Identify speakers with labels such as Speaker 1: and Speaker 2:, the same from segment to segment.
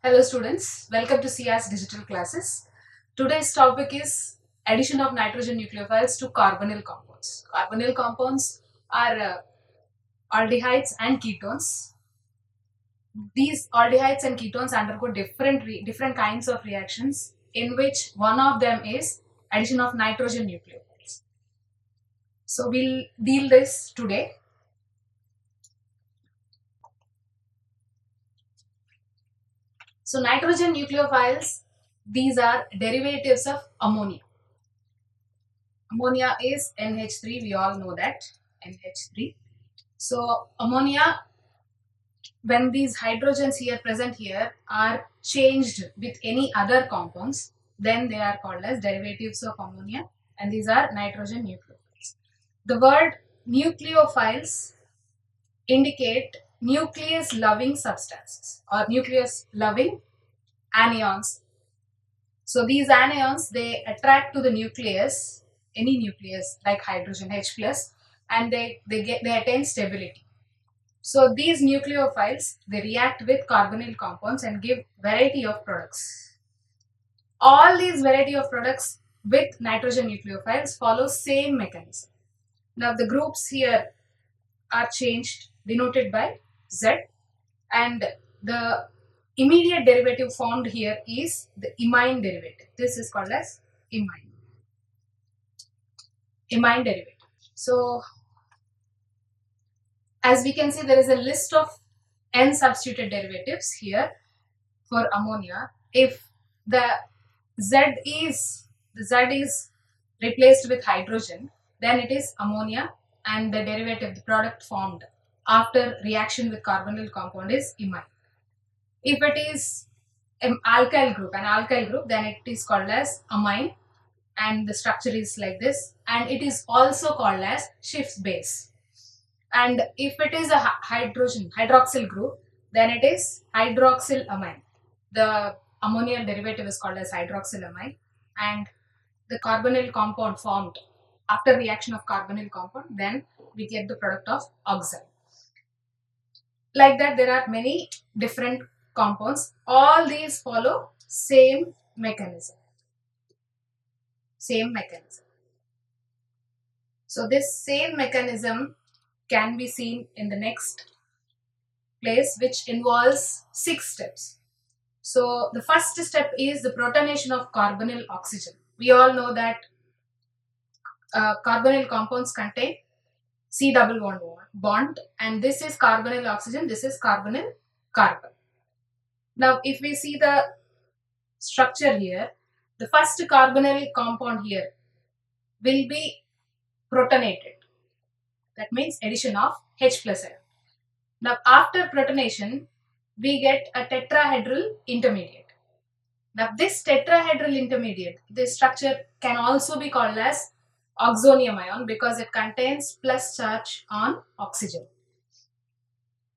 Speaker 1: Hello students, welcome to CR's digital classes. Today's topic is addition of nitrogen nucleophiles to carbonyl compounds. Carbonyl compounds are aldehydes and ketones. These aldehydes and ketones undergo different kinds of reactions in which one of them is addition of nitrogen nucleophiles. So we'll deal this today. So nitrogen nucleophiles, these are derivatives of ammonia. Ammonia is NH3, we all know that, NH3. So ammonia, when these hydrogens here present here are changed with any other compounds, then they are called as derivatives of ammonia, and these are nitrogen nucleophiles. The word nucleophiles indicate nucleus loving substances or nucleus loving anions. So these anions, they attract to the nucleus, any nucleus like hydrogen H plus, and they attain stability. So these nucleophiles, they react with carbonyl compounds and give variety of products. All these variety of products with nitrogen nucleophiles follow same mechanism. Now the groups here are changed, denoted by Z, and the immediate derivative formed here is the imine derivative. This is called as imine derivative. So as we can see, there is a list of n substituted derivatives here for ammonia. If the Z is replaced with hydrogen, then it is ammonia, and the derivative, the product formed after reaction with carbonyl compound is imine. If it is an alkyl group, then it is called as amine, and the structure is like this, and it is also called as Schiff's base. And if it is a hydroxyl group, then it is hydroxylamine. The ammonium derivative is called as hydroxylamine, and the carbonyl compound formed after reaction of carbonyl compound, then we get the product of oxide. Like that, there are many different compounds. All these follow same mechanism. So this same mechanism can be seen in the next place, which involves 6 steps. So the first step is the protonation of carbonyl oxygen. We all know that carbonyl compounds contain C double bond, and this is carbonyl oxygen, this is carbonyl carbon. Now if we see the structure here, the first carbonyl compound here will be protonated. That means addition of H plus ion. Now after protonation, we get a tetrahedral intermediate. Now this tetrahedral intermediate, this structure can also be called as oxonium ion because it contains plus charge on oxygen.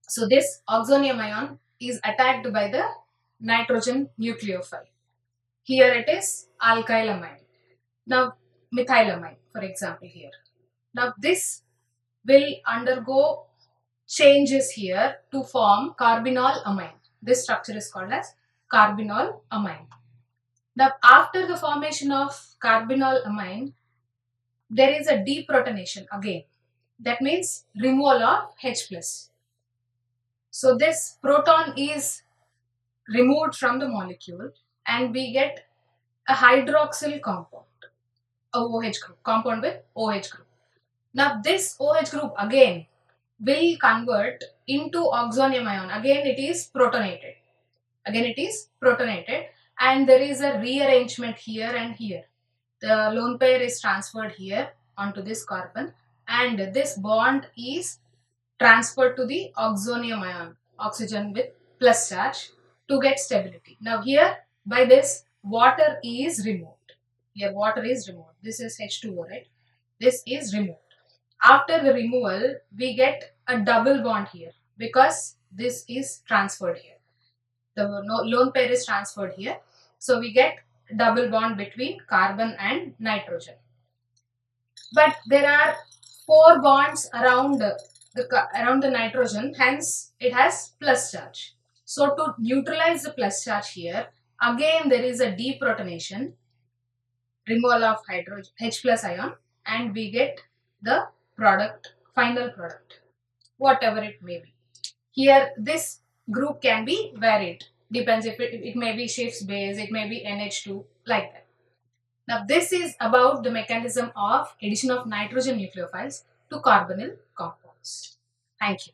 Speaker 1: So this oxonium ion is attacked by the nitrogen nucleophile. Here it is alkylamine. Now methylamine, for example, here. Now this will undergo changes here to form carbinol amine. This structure is called as carbinol amine. Now after the formation of carbinol amine, there is a deprotonation again. That means removal of H plus. So this proton is removed from the molecule and we get a hydroxyl compound, a OH group, compound with OH group. Now this OH group again will convert into oxonium ion. Again it is protonated. And there is a rearrangement here and here. The lone pair is transferred here onto this carbon, and this bond is transferred to the oxonium ion, oxygen with plus charge, to get stability. Now here by this water is removed. This is H2O, right? This is removed. After the removal, we get a double bond here because this is transferred here. The lone pair is transferred here. So we get double bond between carbon and nitrogen. But there are 4 bonds around the nitrogen, hence it has plus charge. So to neutralize the plus charge here, again there is a deprotonation, removal of hydrogen H plus ion, and we get the product, final product, whatever it may be. Here this group can be varied, depends if it may be Schiff's base, it may be NH2, like that. Now this is about the mechanism of addition of nitrogen nucleophiles to carbonyl compounds. Thank you.